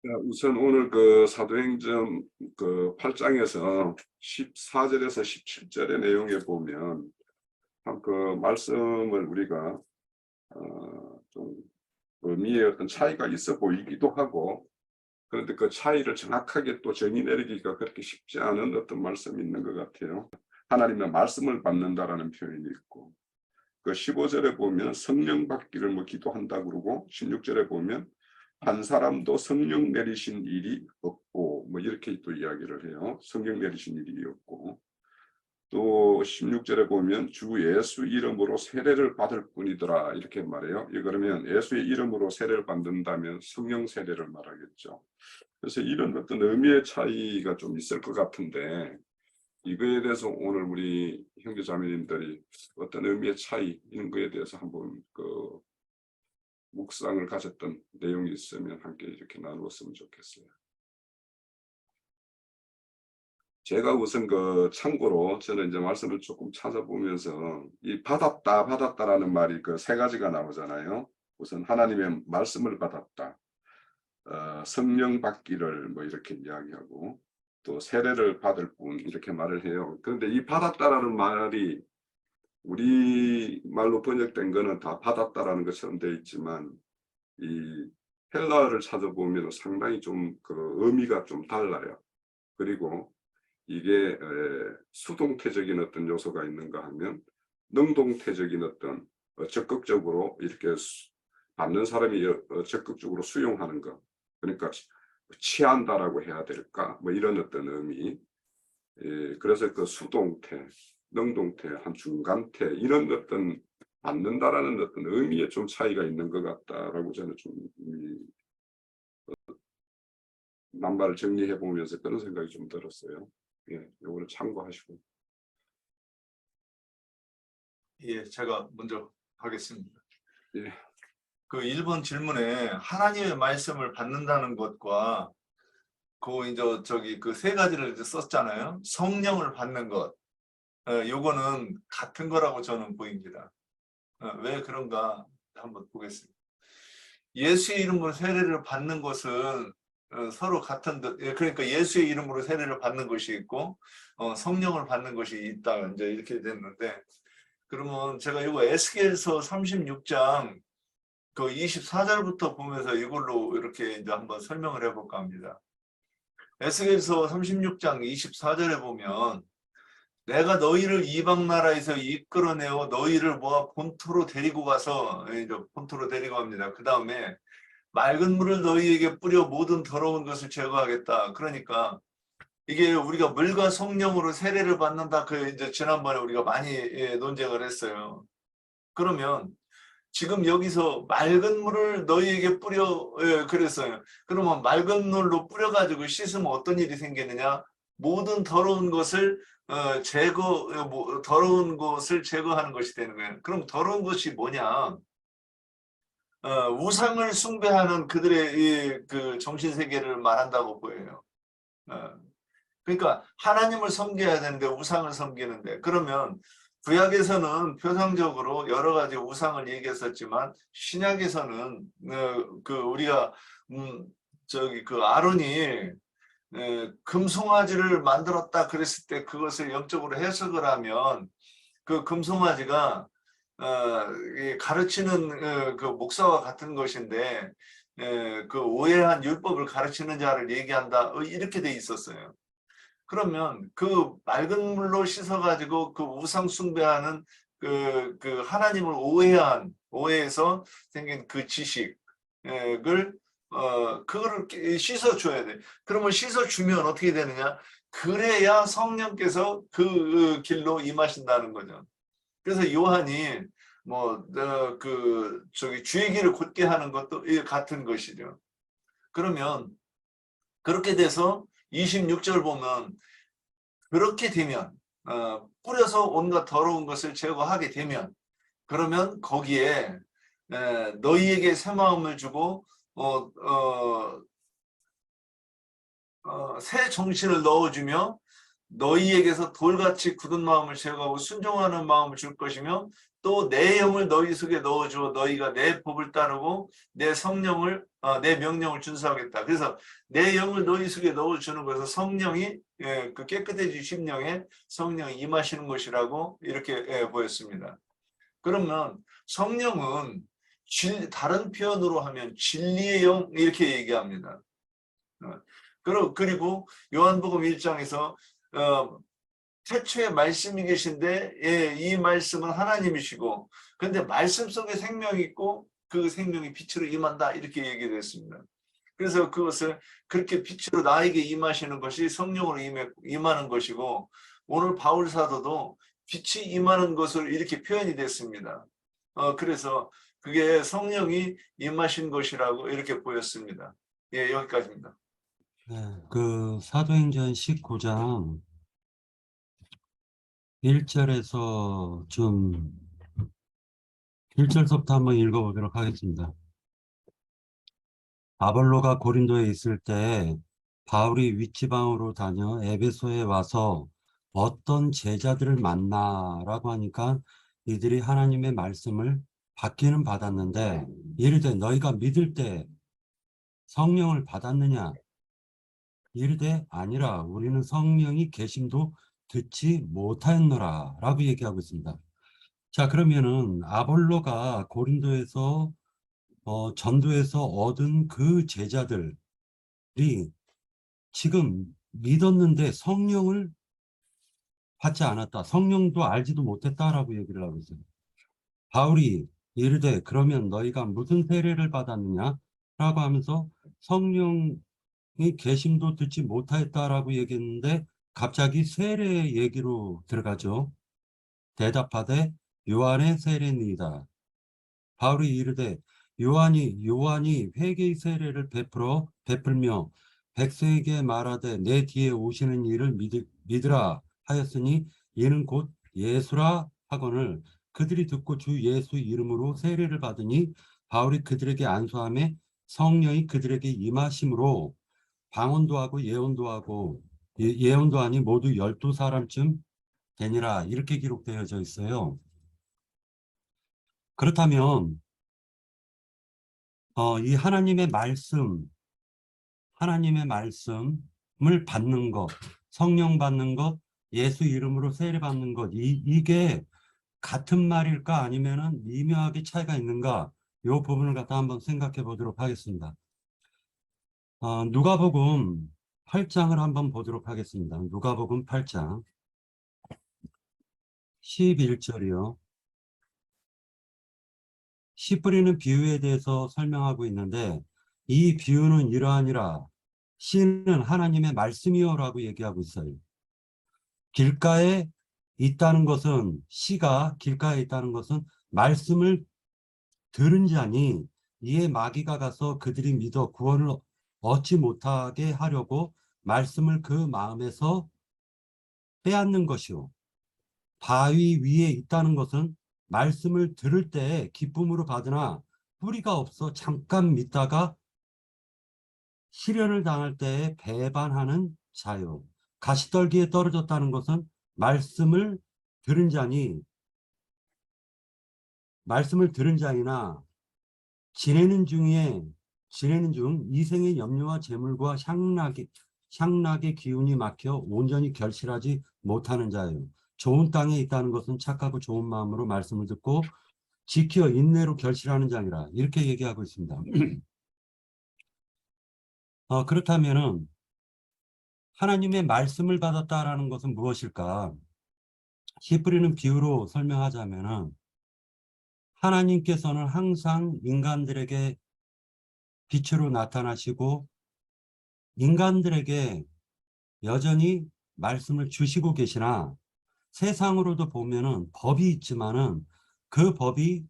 우선 오늘 그 사도행전 그 8장에서 14절에서 17절의 내용에 보면 참 그 말씀을 우리가 좀 의미의 어떤 차이가 있어 보이기도 하고, 그런데 그 차이를 정확하게 또 정의 내리기가 그렇게 쉽지 않은 어떤 말씀이 있는 것 같아요. 하나님의 말씀을 받는다라는 표현이 있고, 그 15절에 보면 성령 받기를 뭐 기도한다 그러고, 16절에 보면 한 사람도 성령 내리신 일이 없고, 뭐 이렇게 또 이야기를 해요. 성령 내리신 일이 없고, 또 16절에 보면 주 예수 이름으로 세례를 받을 뿐이더라 이렇게 말해요. 그러면 예수의 이름으로 세례를 받는다면 성령 세례를 말하겠죠. 그래서 이런 어떤 의미의 차이가 좀 있을 것 같은데, 이거에 대해서 오늘 우리 형제 자매님들이 어떤 의미의 차이 이런 거에 대해서 한번 그 묵상을 가졌던 내용이 있으면 함께 이렇게 나누었으면 좋겠어요. 제가 우선 참고로 저는 이제 말씀을 조금 찾아보면서 이 받았다라는 말이 그 세 가지가 나오잖아요. 우선 하나님의 말씀을 받았다, 성령 받기를 뭐 이렇게 이야기하고, 또 세례를 받을 뿐 이렇게 말을 해요. 그런데 이 받았다라는 말이 우리 말로 번역된 거는 다 받았다라는 것처럼 되어 있지만, 이 헬라어를 찾아보면 상당히 좀 그 의미가 좀 달라요. 그리고 이게 수동태적인 어떤 요소가 있는가 하면 능동태적인 어떤 적극적으로 이렇게 받는 사람이 적극적으로 수용하는 것, 그러니까 취한다라고 해야 될까, 뭐 이런 어떤 의미. 그래서 그 수동태, 능동태, 한 중간태 이런 어떤 받는다라는 어떤 의미에 좀 차이가 있는 것 같다라고 저는 좀 남발을 정리해 보면서 그런 생각이 좀 들었어요. 예, 요거를 참고하시고. 예, 제가 먼저 하겠습니다. 예. 그 1번 질문에 하나님의 말씀을 받는다는 것과 그 세 가지를 이제 썼잖아요. 성령을 받는 것, 요거는 같은 거라고 저는 보입니다. 왜 그런가 한번 보겠습니다. 예수의 이름으로 세례를 받는 것은 서로 같은 듯, 그러니까 예수의 이름으로 세례를 받는 것이 있고 성령을 받는 것이 있다, 이제 이렇게 됐는데, 그러면 제가 이거 에스겔서 36장 그 24절부터 보면서 이걸로 이렇게 이제 한번 설명을 해볼까 합니다. 에스겔서 36장 24절에 보면 내가 너희를 이방 나라에서 이끌어내어 너희를 모아 본토로 데리고 가서, 이제 본토로 데리고 갑니다. 그 다음에 맑은 물을 너희에게 뿌려 모든 더러운 것을 제거하겠다. 그러니까 이게 우리가 물과 성령으로 세례를 받는다. 그 이제 지난번에 우리가 많이 논쟁을 했어요. 그러면 지금 여기서 맑은 물을 너희에게 뿌려, 그랬어요. 그러면 맑은 물로 뿌려가지고 씻으면 어떤 일이 생기느냐? 모든 더러운 것을 더러운 것을 제거하는 것이 되는 거예요. 그럼 더러운 것이 뭐냐? 우상을 숭배하는 그들의 그 정신세계를 말한다고 보여요. 그러니까 하나님을 섬겨야 되는데 우상을 섬기는데, 그러면 구약에서는 표상적으로 여러 가지 우상을 얘기했었지만 신약에서는 우리가 그 아론이 금송아지를 만들었다 그랬을 때 그것을 영적으로 해석을 하면 그 금송아지가 가르치는 그 목사와 같은 것인데, 그 오해한 율법을 가르치는 자를 얘기한다, 이렇게 돼 있었어요. 그러면 그 맑은 물로 씻어가지고 그 우상 숭배하는 그 하나님을 오해해서 생긴 그 지식을 그거를 씻어줘야 돼. 그러면 씻어주면 어떻게 되느냐? 그래야 성령께서 그 길로 임하신다는 거죠. 그래서 요한이 주의 길을 곧게 하는 것도 같은 것이죠. 그러면 그렇게 돼서 26절 보면 그렇게 되면 뿌려서 온갖 더러운 것을 제거하게 되면, 그러면 거기에 너희에게 새 마음을 주고 새 정신을 넣어주며 너희에게서 돌같이 굳은 마음을 제거하고 순종하는 마음을 줄 것이며 또 내 영을 너희 속에 넣어주어 너희가 내 법을 따르고 내 성령을 내 명령을 준수하겠다. 그래서 내 영을 너희 속에 넣어주는 것에서 성령이 그 깨끗해진 심령에 성령이 임하시는 것이라고 이렇게 보였습니다. 그러면 성령은 다른 표현으로 하면 진리의 영 이렇게 얘기합니다. 그리고 요한복음 1장에서 태초에 말씀이 계신데 이 말씀은 하나님이시고 근데 말씀 속에 생명이 있고 그 생명이 빛으로 임한다 이렇게 얘기됐습니다. 그래서 그것을 그렇게 빛으로 나에게 임하시는 것이 성령으로 임하는 것이고 오늘 바울 사도도 빛이 임하는 것을 이렇게 표현이 됐습니다. 그래서 그게 성령이 임하신 것이라고 이렇게 보였습니다. 예, 여기까지입니다. 네, 그 사도행전 19장 1절에서 좀 1절부터 한번 읽어보도록 하겠습니다. 아볼로가 고린도에 있을 때 바울이 윗지방으로 다녀 에베소에 와서 어떤 제자들을 만나라고 하니까 이들이 하나님의 말씀을 받기는 받았는데 이르되 너희가 믿을 때 성령을 받았느냐? 이르되 아니라 우리는 성령이 계심도 듣지 못하였노라 라고 얘기하고 있습니다. 자, 그러면은 아볼로가 고린도에서 전도에서 얻은 그 제자들이 지금 믿었는데 성령을 받지 않았다. 성령도 알지도 못했다라고 얘기를 하고 있어요. 바울이 이르되 그러면 너희가 무슨 세례를 받았느냐? 라고 하면서 성령이 계심도 듣지 못하였다라고 얘기했는데 갑자기 세례 얘기로 들어가죠. 대답하되 요한의 세례니이다. 바울이 이르되 요한이 회개의 세례를 베풀며 백성에게 말하되 내 뒤에 오시는 이를 믿으라 하였으니 이는 곧 예수라 하거늘 그들이 듣고 주 예수 이름으로 세례를 받으니 바울이 그들에게 안수하며 성령이 그들에게 임하심으로 방언도 하고 예언도 하고 예언도 하니 모두 12사람쯤 되니라 이렇게 기록되어져 있어요. 그렇다면 이 하나님의 말씀을 받는 것, 성령 받는 것, 예수 이름으로 세례 받는 것, 이게 같은 말일까 아니면은 미묘하게 차이가 있는가? 이 부분을 갖다 한번 생각해 보도록 하겠습니다. 누가복음 8장을 한번 보도록 하겠습니다. 누가복음 8장 11절이요. 씨 뿌리는 비유에 대해서 설명하고 있는데 이 비유는 이러하니라. 씨는 하나님의 말씀이요라고 얘기하고 있어요. 길가에 있다는 것은 씨가 길가에 있다는 것은 말씀을 들은 자니 이에 마귀가 가서 그들이 믿어 구원을 얻지 못하게 하려고 말씀을 그 마음에서 빼앗는 것이요. 바위 위에 있다는 것은 말씀을 들을 때 기쁨으로 받으나 뿌리가 없어 잠깐 믿다가 시련을 당할 때에 배반하는 자요. 가시떨기에 떨어졌다는 것은 말씀을 들은 자이나 지내는 중 이생의 염려와 재물과 향락의 기운이 막혀 온전히 결실하지 못하는 자예요. 좋은 땅에 있다는 것은 착하고 좋은 마음으로 말씀을 듣고 지켜 인내로 결실하는 자니라 이렇게 얘기하고 있습니다. 그렇다면은 하나님의 말씀을 받았다라는 것은 무엇일까? 씨 뿌리는 비유로 설명하자면은 하나님께서는 항상 인간들에게 빛으로 나타나시고 인간들에게 여전히 말씀을 주시고 계시나 세상으로도 보면은 법이 있지만은 그 법이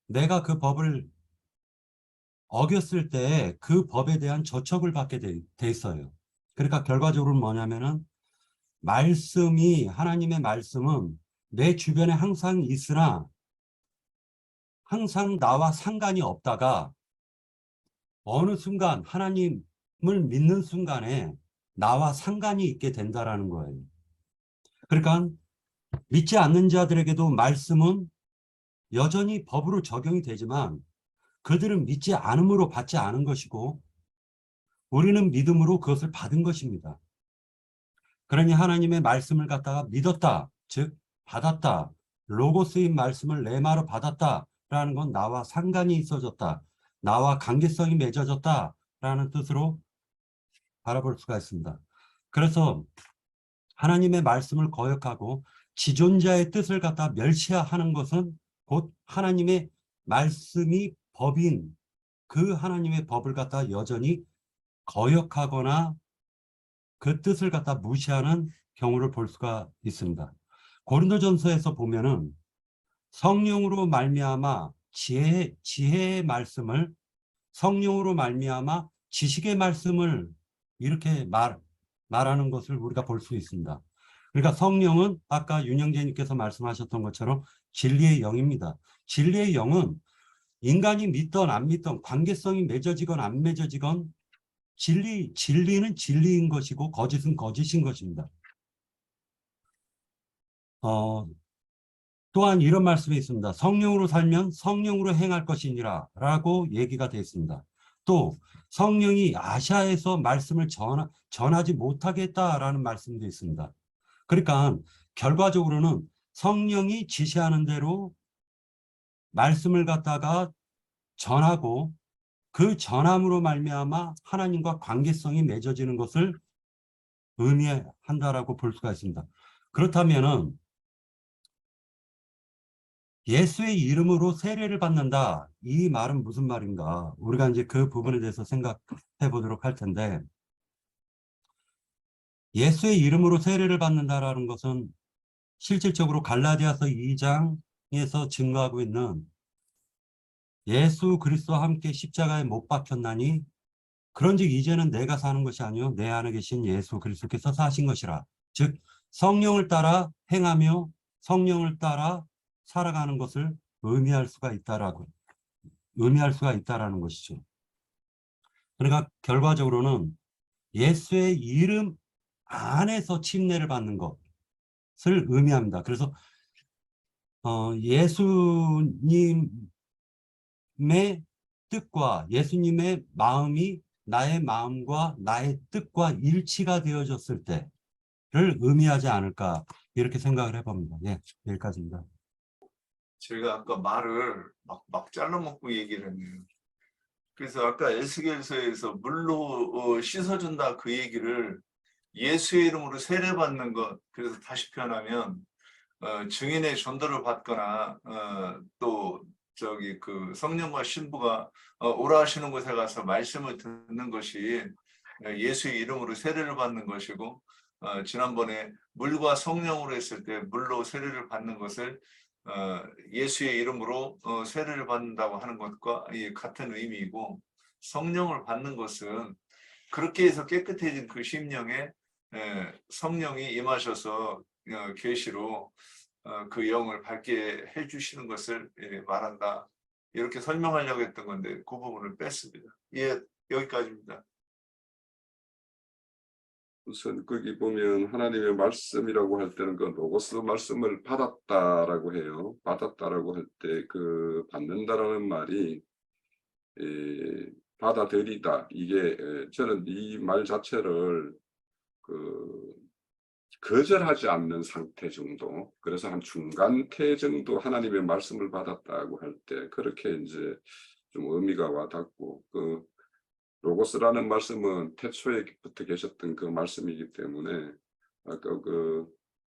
내가 그 법을 어겼을 때 그 법에 대한 저촉을 받게 돼 있어요. 그러니까 결과적으로 뭐냐면은 하나님의 말씀은 내 주변에 항상 있으나 항상 나와 상관이 없다가 어느 순간 하나님을 믿는 순간에 나와 상관이 있게 된다라는 거예요. 그러니까 믿지 않는 자들에게도 말씀은 여전히 법으로 적용이 되지만 그들은 믿지 않음으로 받지 않은 것이고 우리는 믿음으로 그것을 받은 것입니다. 그러니 하나님의 말씀을 갖다가 믿었다, 즉 받았다, 로고스인 말씀을 레마로 받았다라는 건 나와 상관이 있어졌다, 나와 관계성이 맺어졌다라는 뜻으로 바라볼 수가 있습니다. 그래서 하나님의 말씀을 거역하고 지존자의 뜻을 갖다 멸시하는 것은 곧 하나님의 말씀이 법인 그 하나님의 법을 갖다 여전히 거역하거나 그 뜻을 갖다 무시하는 경우를 볼 수가 있습니다. 고린도전서에서 보면은 성령으로 말미암아 지혜의 말씀을 성령으로 말미암아 지식의 말씀을 이렇게 말하는 것을 우리가 볼 수 있습니다. 그러니까 성령은 아까 윤영재님께서 말씀하셨던 것처럼 진리의 영입니다. 진리의 영은 인간이 믿던 안 믿던 관계성이 맺어지건 안 맺어지건 진리는 진리인 것이고 거짓은 거짓인 것입니다. 또한 이런 말씀이 있습니다. 성령으로 살면 성령으로 행할 것이니라 라고 얘기가 되어 있습니다. 또 성령이 아시아에서 말씀을 전하지 못하게 했다라는 말씀도 있습니다. 그러니까 결과적으로는 성령이 지시하는 대로 말씀을 갖다가 전하고 그 전함으로 말미암아 하나님과 관계성이 맺어지는 것을 의미한다라고 볼 수가 있습니다. 그렇다면은 예수의 이름으로 세례를 받는다. 이 말은 무슨 말인가? 우리가 이제 그 부분에 대해서 생각해 보도록 할 텐데, 예수의 이름으로 세례를 받는다라는 것은 실질적으로 갈라디아서 2장에서 증거하고 있는 예수 그리스도와 함께 십자가에 못 박혔나니 그런즉 이제는 내가 사는 것이 아니요 내 안에 계신 예수 그리스도께서 사신 것이라. 즉 성령을 따라 행하며 성령을 따라 살아가는 것을 의미할 수가 있다라는 것이죠. 그러니까 결과적으로는 예수의 이름 안에서 침례를 받는 것을 의미합니다. 그래서 예수님의 뜻과 예수님의 마음이 나의 마음과 나의 뜻과 일치가 되어졌을 때를 의미하지 않을까 이렇게 생각을 해봅니다. 예, 여기까지입니다. 제가 아까 말을 막 잘라먹고 얘기를 했네요. 그래서 아까 에스겔서에서 물로 씻어준다 그 얘기를 예수의 이름으로 세례받는 것, 그래서 다시 표현하면 증인의 전도를 받거나 또 저기 그 성령과 신부가 오라 하시는 곳에 가서 말씀을 듣는 것이 예수의 이름으로 세례를 받는 것이고, 지난번에 물과 성령으로 했을 때 물로 세례를 받는 것을 예수의 이름으로 세례를 받는다고 하는 것과 같은 의미이고, 성령을 받는 것은 그렇게 해서 깨끗해진 그 심령에 성령이 임하셔서 계시로 그 영을 밝게 해주시는 것을 말한다. 이렇게 설명하려고 했던 건데 그 부분을 뺐습니다. 예, 여기까지입니다. 우선 거기 보면 하나님의 말씀이라고 할 때는 그 로고스 말씀을 받았다라고 해요. 받았다라고 할 때 그 받는다라는 말이 받아들이다. 이게 저는 이 말 자체를 거절하지 않는 상태 정도. 그래서 한 중간태 정도 하나님의 말씀을 받았다고 할 때 그렇게 이제 좀 의미가 와닿고, 그 로고스라는 말씀은 태초에부터 계셨던 그 말씀이기 때문에 아까 그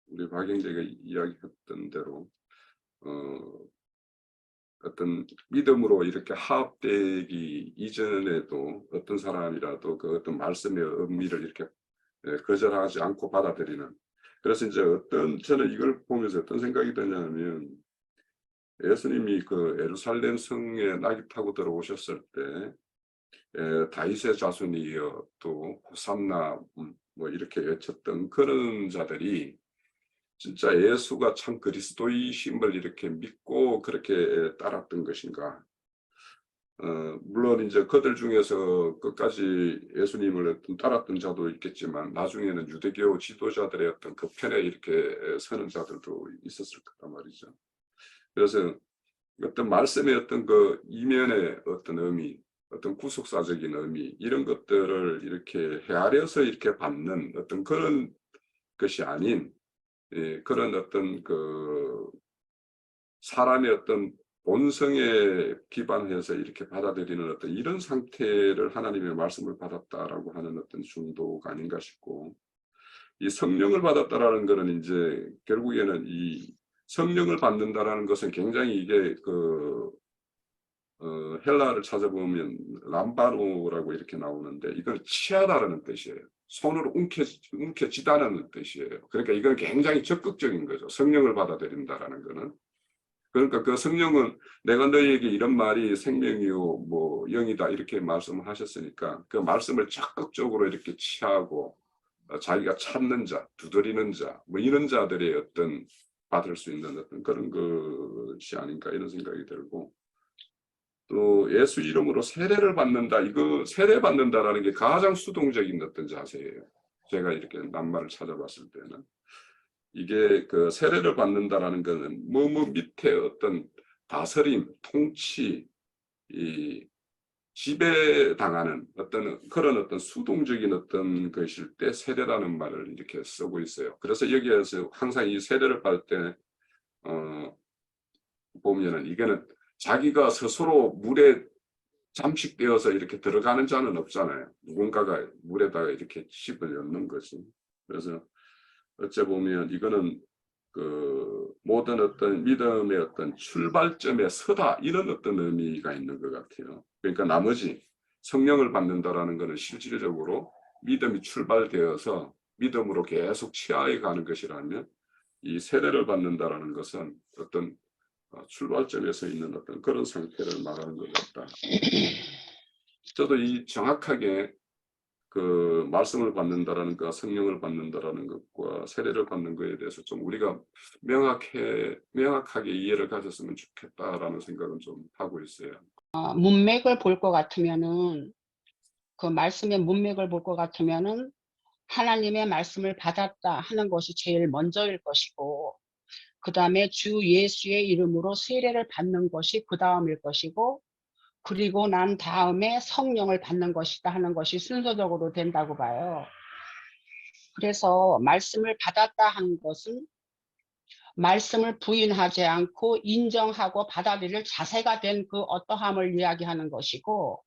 우리 박영재가 이야기했던 대로 어떤 믿음으로 이렇게 화합되기 이전에도 어떤 사람이라도 그 어떤 말씀의 의미를 이렇게 거절하지 않고 받아들이는. 그래서 이제 저는 이걸 보면서 어떤 생각이 드냐면, 예수님이 그 예루살렘 성에 낙이 타고 들어오셨을 때 다윗의 자손이여 또 호산나 뭐 이렇게 외쳤던 그런 자들이 진짜 예수가 참 그리스도이심을 이렇게 믿고 그렇게 따랐던 것인가? 물론 이제 그들 중에서 끝까지 예수님을 따랐던 자도 있겠지만 나중에는 유대교 지도자들의 어떤 그 편에 이렇게 서는 자들도 있었을 거란 말이죠. 그래서 어떤 말씀의 어떤 그 이면의 어떤 의미, 어떤 구속사적인 의미 이런 것들을 이렇게 헤아려서 이렇게 받는 어떤 그런 것이 아닌 그런 어떤 그 사람의 어떤 본성에 기반해서 이렇게 받아들이는 어떤 이런 상태를 하나님의 말씀을 받았다라고 하는 어떤 중도가 아닌가 싶고, 이 성령을 받았다라는 것은 이제 결국에는 이 성령을 받는다라는 것은 굉장히 이게 헬라를 찾아보면 람바노라고 이렇게 나오는데 이건 취하다라는 뜻이에요. 손으로 움켜쥐다는 뜻이에요. 그러니까 이건 굉장히 적극적인 거죠. 성령을 받아들인다라는 거는. 그러니까 그 성령은 내가 너희에게 이런 말이 생명이요 뭐 영이다 이렇게 말씀을 하셨으니까 그 말씀을 적극적으로 이렇게 취하고 자기가 찾는 자, 두드리는 자, 뭐 이런 자들의 어떤 받을 수 있는 어떤 그런 것이 아닌가 이런 생각이 들고, 또 예수 이름으로 세례를 받는다, 이거 세례 받는다라는 게 가장 수동적인 어떤 자세예요. 제가 이렇게 낱말을 찾아봤을 때는 이게 그 세례를 받는다라는 것은 뭐 밑에 어떤 다스림, 통치, 이 지배당하는 어떤 그런 어떤 수동적인 어떤 것일 때 세례라는 말을 이렇게 쓰고 있어요. 그래서 여기에서 항상 이 세례를 받을 때 보면은 이거는 자기가 스스로 물에 잠식되어서 이렇게 들어가는 자는 없잖아요. 누군가가 물에다가 이렇게 칩을 넣는 거지. 그래서 어째 보면 이거는 그 모든 어떤 믿음의 어떤 출발점에 서다 이런 어떤 의미가 있는 것 같아요. 그러니까 나머지 성령을 받는다라는 것은 실질적으로 믿음이 출발되어서 믿음으로 계속 치하해 가는 것이라면, 이 세례를 받는다라는 것은 어떤 출발점에서 있는 어떤 그런 상태를 말하는 것 같다. 저도 이 정확하게 그 말씀을 받는다라는 것, 성령을 받는다라는 것과 세례를 받는 것에 대해서 좀 우리가 명확하게 이해를 가졌으면 좋겠다라는 생각은 좀 하고 있어요. 문맥을 볼 것 같으면은, 그 말씀의 문맥을 볼 것 같으면은 하나님의 말씀을 받았다 하는 것이 제일 먼저일 것이고, 그 다음에 주 예수의 이름으로 세례를 받는 것이 그 다음일 것이고, 그리고 난 다음에 성령을 받는 것이다 하는 것이 순서적으로 된다고 봐요. 그래서 말씀을 받았다 하는 것은 말씀을 부인하지 않고 인정하고 받아들일 자세가 된 그 어떠함을 이야기하는 것이고,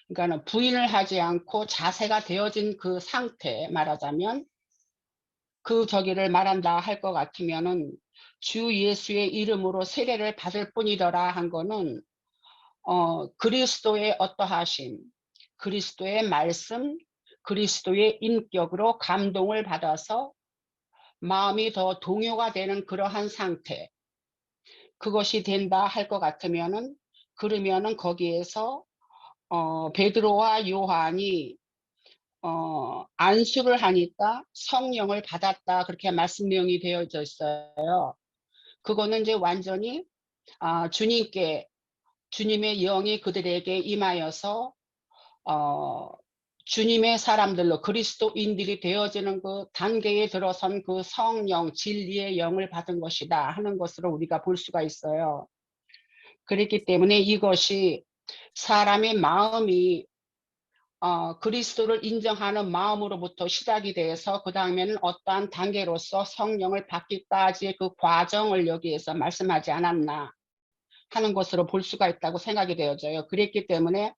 그러니까 부인을 하지 않고 자세가 되어진 그 상태, 말하자면 그 저기를 말한다 할 것 같으면은 주 예수의 이름으로 세례를 받을 뿐이더라 한 거는 그리스도의 어떠하심, 그리스도의 말씀, 그리스도의 인격으로 감동을 받아서 마음이 더 동요가 되는 그러한 상태, 그것이 된다 할 것 같으면은, 그러면은 거기에서 베드로와 요한이 안수를 하니까 성령을 받았다 그렇게 말씀명이 되어져 있어요. 그거는 이제 완전히 주님의 영이 그들에게 임하여서 주님의 사람들로 그리스도인들이 되어지는 그 단계에 들어선 그 성령 진리의 영을 받은 것이다 하는 것으로 우리가 볼 수가 있어요. 그렇기 때문에 이것이 사람의 마음이 그리스도를 인정하는 마음으로부터 시작이 돼서 그 다음에는 어떠한 단계로서 성령을 받기까지의 그 과정을 여기에서 말씀하지 않았나 하는 것으로 볼 수가 있다고 생각이 되어져요. 그랬기 때문에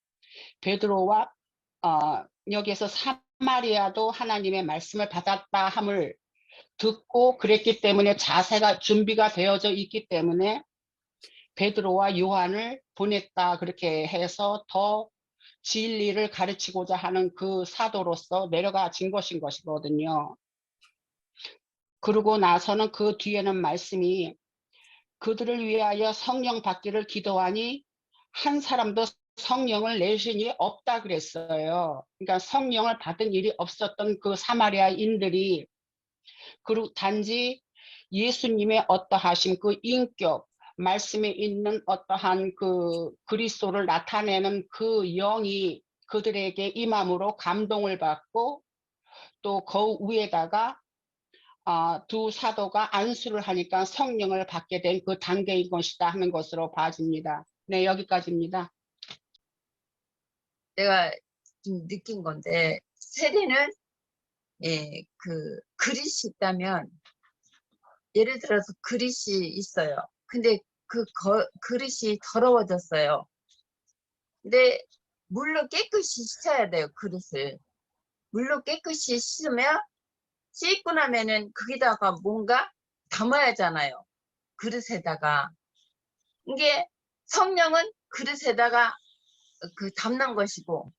베드로와 여기에서 사마리아도 하나님의 말씀을 받았다 함을 듣고 그랬기 때문에 자세가 준비가 되어져 있기 때문에 베드로와 요한을 보냈다 그렇게 해서 더 진리를 가르치고자 하는 그 사도로서 내려가진 것이거든요. 그러고 나서는 그 뒤에는 말씀이 그들을 위하여 성령 받기를 기도하니 한 사람도 성령을 내신 일이 없다 그랬어요. 그러니까 성령을 받은 일이 없었던 그 사마리아인들이 그리고 단지 예수님의 어떠하심 그 인격, 말씀에 있는 어떠한 그 그리스도를 나타내는 그 영이 그들에게 임함으로 감동을 받고 또 그 위에다가 두 사도가 안수를 하니까 성령을 받게 된 그 단계인 것이다 하는 것으로 봐집니다. 네, 여기까지입니다. 내가 좀 느낀 건데, 세례는 그 그릇이 있다면, 예를 들어서 그릇이 있어요. 근데 그 그릇이 더러워졌어요. 근데 물로 깨끗이 씻어야 돼요, 그릇을. 물로 깨끗이 씻으면, 씻고 나면은 거기다가 뭔가 담아야 하잖아요. 그릇에다가. 이게 성령은 그릇에다가 그 담는 것이고,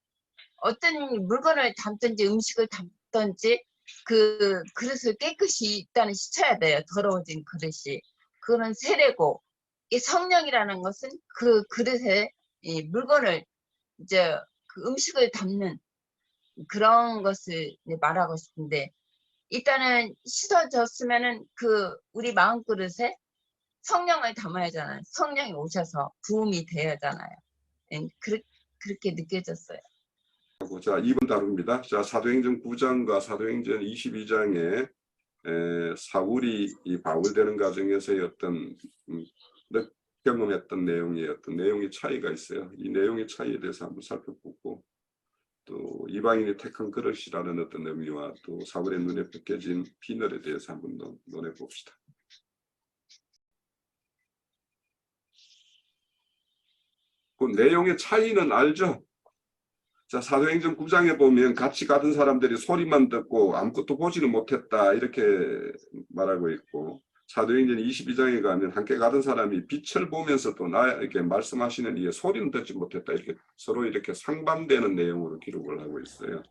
어떤 물건을 담든지 음식을 담든지 그 그릇을 깨끗이 일단은 씻어야 돼요. 더러워진 그릇이. 그거는 세례고, 이 성령이라는 것은 그 그릇에 이 물건을 이제 그 음식을 담는 그런 것을 말하고 싶은데, 일단은 씻어졌으면은 그 우리 마음 그릇에 성령을 담아야 하잖아요. 성령이 오셔서 부음이 되어야 하잖아요. 그렇게 느껴졌어요. 자, 2번 다룹니다. 자, 사도행전 9장과 사도행전 22장에 사울이 이 바울되는 과정에서의 어떤 경험했던 내용의 어떤 내용의 차이가 있어요. 이 내용의 차이에 대해서 한번 살펴보고, 또 이방인이 택한 그릇이라는 어떤 의미와 또 사울의 눈에 벗겨진 비늘에 대해서 한번 논해 봅시다. 그 내용의 차이는 알죠? 자, 사도행전 9장에 보면 같이 가던 사람들이 소리만 듣고 아무것도 보지는 못했다 이렇게 말하고 있고, 사도행전 22장에 가면 함께 가던 사람이 빛을 보면서도 나에게 말씀하시는 이에 소리는 듣지 못했다 이렇게 서로 이렇게 상반되는 내용으로 기록을 하고 있어요.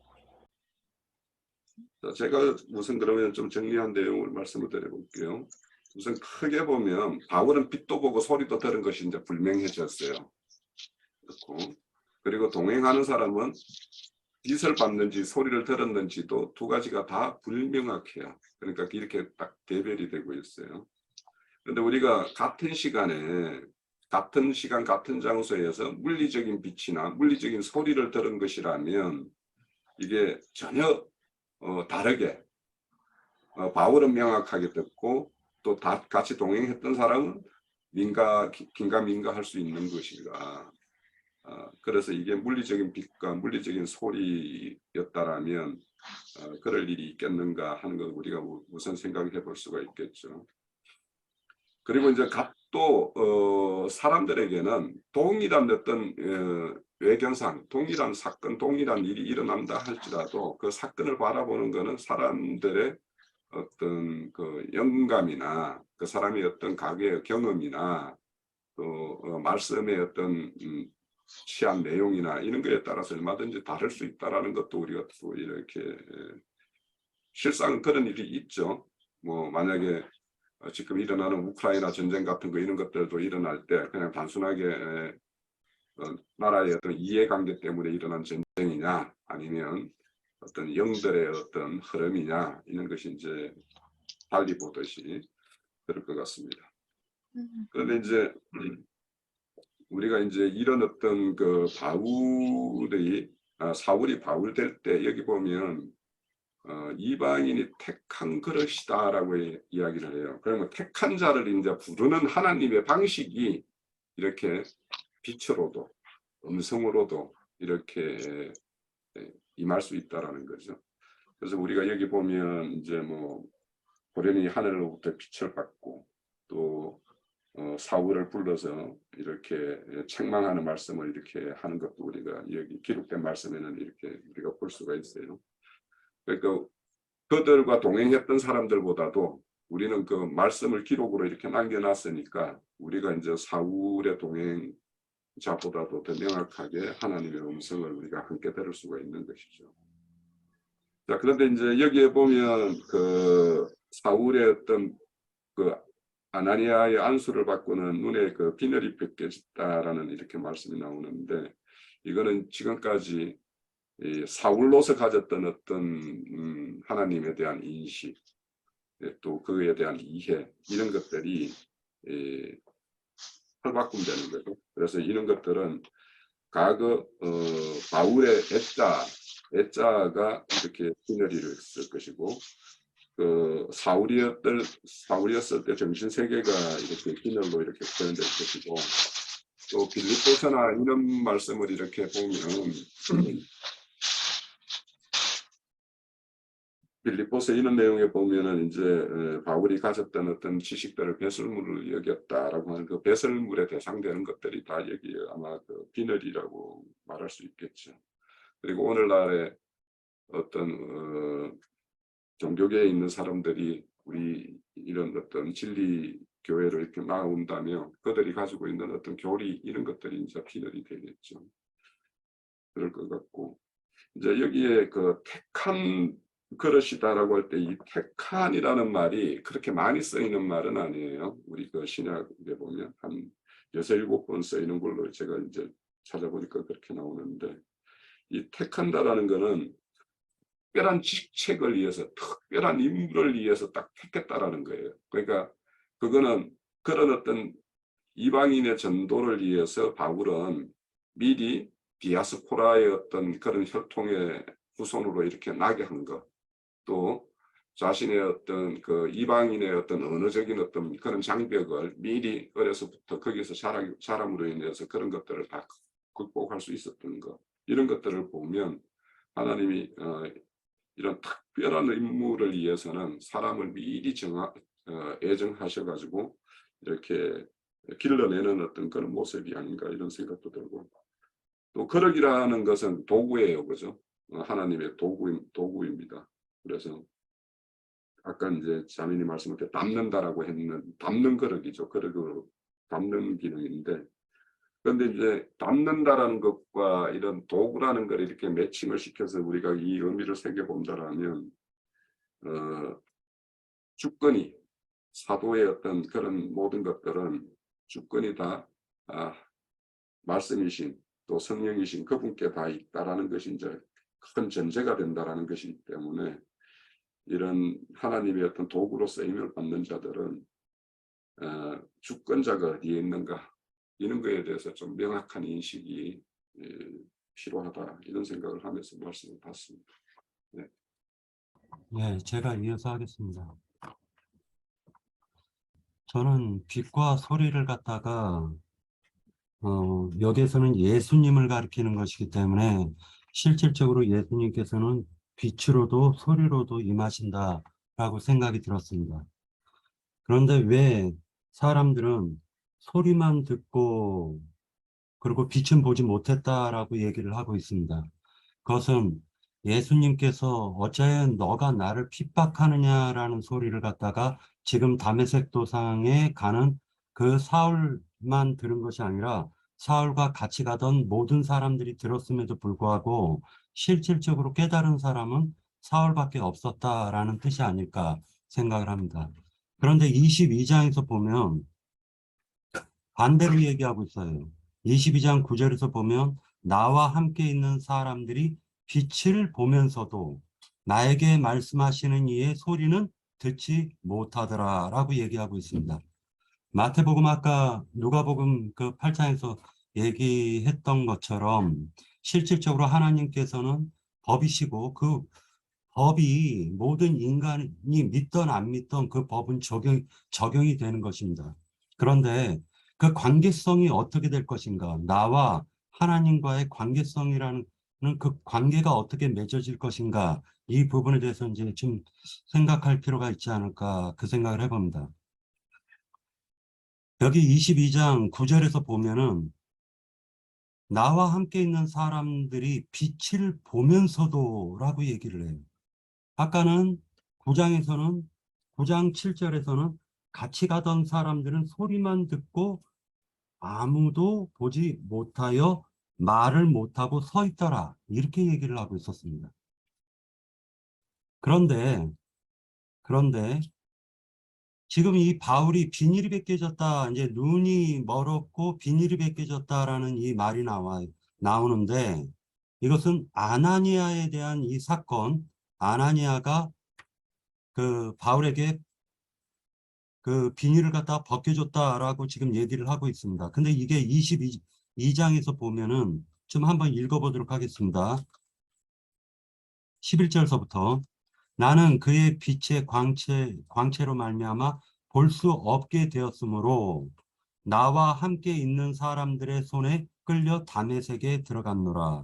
자, 제가 우선 그러면 좀 정리한 내용을 말씀을 드려볼게요. 우선 크게 보면 바울은 빛도 보고 소리도 들은 것이 이제 불명해졌어요. 그렇고, 그리고 동행하는 사람은 빛을 봤는지 소리를 들었는지도 두 가지가 다 불명확해요. 그러니까 이렇게 딱 대별이 되고 있어요. 그런데 우리가 같은 시간에 같은 시간 같은 장소에서 물리적인 빛이나 물리적인 소리를 들은 것이라면 이게 전혀 다르게 바울은 명확하게 듣고 또 같이 동행했던 사람은 긴가민가 할 수 있는 것인가. 그래서 이게 물리적인 빛과 물리적인 소리였다라면 그럴 일이 있겠는가 하는 걸 우리가 우선 생각해 볼 수가 있겠죠. 그리고 이제 또 사람들에게는 동일한 어떤 외견상, 동일한 사건, 동일한 일이 일어난다 할지라도 그 사건을 바라보는 것은 사람들의 어떤 그 영감이나 그 사람의 어떤 과거의 경험이나 또 말씀의 어떤 취한 내용이나 이런 거에 따라서 얼마든지 다를 수 있다라는 것도 우리가 또 이렇게 실상 그런 일이 있죠. 뭐 만약에 지금 일어나는 우크라이나 전쟁 같은 거 이런 것들도 일어날 때 그냥 단순하게 나라의 어떤 이해관계 때문에 일어난 전쟁이냐 아니면 어떤 영들의 어떤 흐름이냐 이런 것이 이제 달리 보듯이 그럴 것 같습니다. 그런데 이제 우리가 이제 이런 어떤 그 사울이 바울 될 때 여기 보면 이방인이 택한 그릇이다라고 이야기를 해요. 그러면 택한 자를 이제 부르는 하나님의 방식이 이렇게 빛으로도 음성으로도 이렇게 임할 수 있다라는 거죠. 그래서 우리가 여기 보면 이제 뭐 고려니 하늘로부터 빛을 받고 또 사울을 불러서 이렇게 책망하는 말씀을 이렇게 하는 것도 우리가 여기 기록된 말씀에는 이렇게 우리가 볼 수가 있어요. 그러니까 그들과 동행했던 사람들보다도 우리는 그 말씀을 기록으로 이렇게 남겨놨으니까 우리가 이제 사울의 동행자보다도 더 명확하게 하나님의 음성을 우리가 함께 들을 수가 있는 것이죠. 자, 그런데 이제 여기에 보면 그 사울의 어떤 그 아나니아의 안수를 받고는 눈에 그 비늘이 벗겨졌다라는 이렇게 말씀이 나오는데, 이거는 지금까지 사울로서 가졌던 어떤 하나님에 대한 인식, 또 그에 대한 이해 이런 것들이 탈바꿈되는 거죠. 그래서 이런 것들은 과거 바울의 애자가 이렇게 비너리를 했을 것이고 그 사울이었을 때 정신 세계가 이렇게 비늘로 이렇게 표현될 것이고 또 빌립보서나 이런 말씀을 이렇게 보면 빌립보서 이런 내용에 보면은 이제 바울이 가졌던 어떤 지식들을 배설물을 여겼다라고 하는 그 배설물에 대상되는 것들이 다 여기에 아마 그 비늘이라고 말할 수 있겠죠. 그리고 오늘날의 어떤 종교계에 있는 사람들이 우리 이런 어떤 진리 교회를 이렇게 나온다면 그들이 가지고 있는 어떤 교리 이런 것들이 이제 비늘이 되겠죠. 그럴 것 같고 이제 여기에 그 택한 그릇이다라고 할 때 이 택한이라는 말이 그렇게 많이 쓰이는 말은 아니에요. 우리 그 신약에 보면 한 6-7번 쓰이는 걸로 제가 이제 찾아보니까 그렇게 나오는데 이 택한다라는 거는 특별한 직책을 위해서 특별한 인물을 위해서 딱 택했다라는 거예요. 그러니까 그거는 그런 어떤 이방인의 전도를 위해서 바울은 미리 디아스포라의 어떤 그런 혈통의 후손으로 이렇게 나게 한 것, 또 자신의 어떤 그 이방인의 어떤 언어적인 어떤 그런 장벽을 미리 어려서부터 거기서 자람으로 인해서 그런 것들을 다 극복할 수 있었던 것, 이런 것들을 보면 하나님이 이런 특별한 임무를 위해서는 사람을 미리 애정하셔가지고 이렇게 길러내는 어떤 그런 모습이 아닌가 이런 생각도 들고 또 거룩이라는 것은 도구예요, 그죠? 하나님의 도구입니다. 그래서 아까 이제 자매님 말씀할 때 담는다라고 했는 담는 거룩이죠. 거룩으로 담는 기능인데 그런데 이제 담는다라는 것과 이런 도구라는 걸 이렇게 매칭을 시켜서 우리가 이 의미를 새겨본다라면 주권이 사도의 어떤 그런 모든 것들은 주권이 다 말씀이신 또 성령이신 그분께 다 있다라는 것이 이제 큰 전제가 된다라는 것이기 때문에 이런 하나님의 어떤 도구로 쓰임을 받는 자들은 주권자가 어디에 있는가 이런 거에 대해서 좀 명확한 인식이 필요하다 이런 생각을 하면서 말씀을 받습니다. 네. 네, 제가 이어서 하겠습니다. 저는 빛과 소리를 갖다가 여기에서는 예수님을 가리키는 것이기 때문에 실질적으로 예수님께서는 빛으로도 소리로도 임하신다라고 생각이 들었습니다. 그런데 왜 사람들은 소리만 듣고 그리고 빛은 보지 못했다라고 얘기를 하고 있습니다. 그것은 예수님께서 어찌하여 너가 나를 핍박하느냐라는 소리를 갖다가 지금 다메섹 도상에 가는 그 사울만 들은 것이 아니라 사울과 같이 가던 모든 사람들이 들었음에도 불구하고 실질적으로 깨달은 사람은 사울밖에 없었다라는 뜻이 아닐까 생각을 합니다. 그런데 22장에서 보면 반대로 얘기하고 있어요. 22장 9절에서 보면 나와 함께 있는 사람들이 빛을 보면서도 나에게 말씀하시는 이의 소리는 듣지 못하더라 라고 얘기하고 있습니다. 마태복음 아까 누가복음 그 8장에서 얘기했던 것처럼 실질적으로 하나님께서는 법이시고 그 법이 모든 인간이 믿던 안 믿던 그 법은 적용이 되는 것입니다. 그런데 그 관계성이 어떻게 될 것인가, 나와 하나님과의 관계성이라는 그 관계가 어떻게 맺어질 것인가, 이 부분에 대해서 이제 좀 생각할 필요가 있지 않을까 그 생각을 해봅니다. 여기 22장 9절에서 보면은 나와 함께 있는 사람들이 빛을 보면서도 라고 얘기를 해요. 아까는 9장 7절에서는 같이 가던 사람들은 소리만 듣고 아무도 보지 못하여 말을 못하고 서 있더라. 이렇게 얘기를 하고 있었습니다. 그런데 지금 이 바울이 비닐이 벗겨졌다, 이제 눈이 멀었고 비닐이 벗겨졌다라는 이 말이 나오는데 이것은 아나니아에 대한 이 사건, 아나니아가 그 바울에게 그 비닐을 갖다 벗겨줬다라고 지금 얘기를 하고 있습니다. 근데 이게 22장에서 보면은 좀 한번 읽어보도록 하겠습니다. 11절서부터 나는 그의 빛의 광채로 말미암아 볼 수 없게 되었으므로 나와 함께 있는 사람들의 손에 끌려 다메섹에 들어갔노라.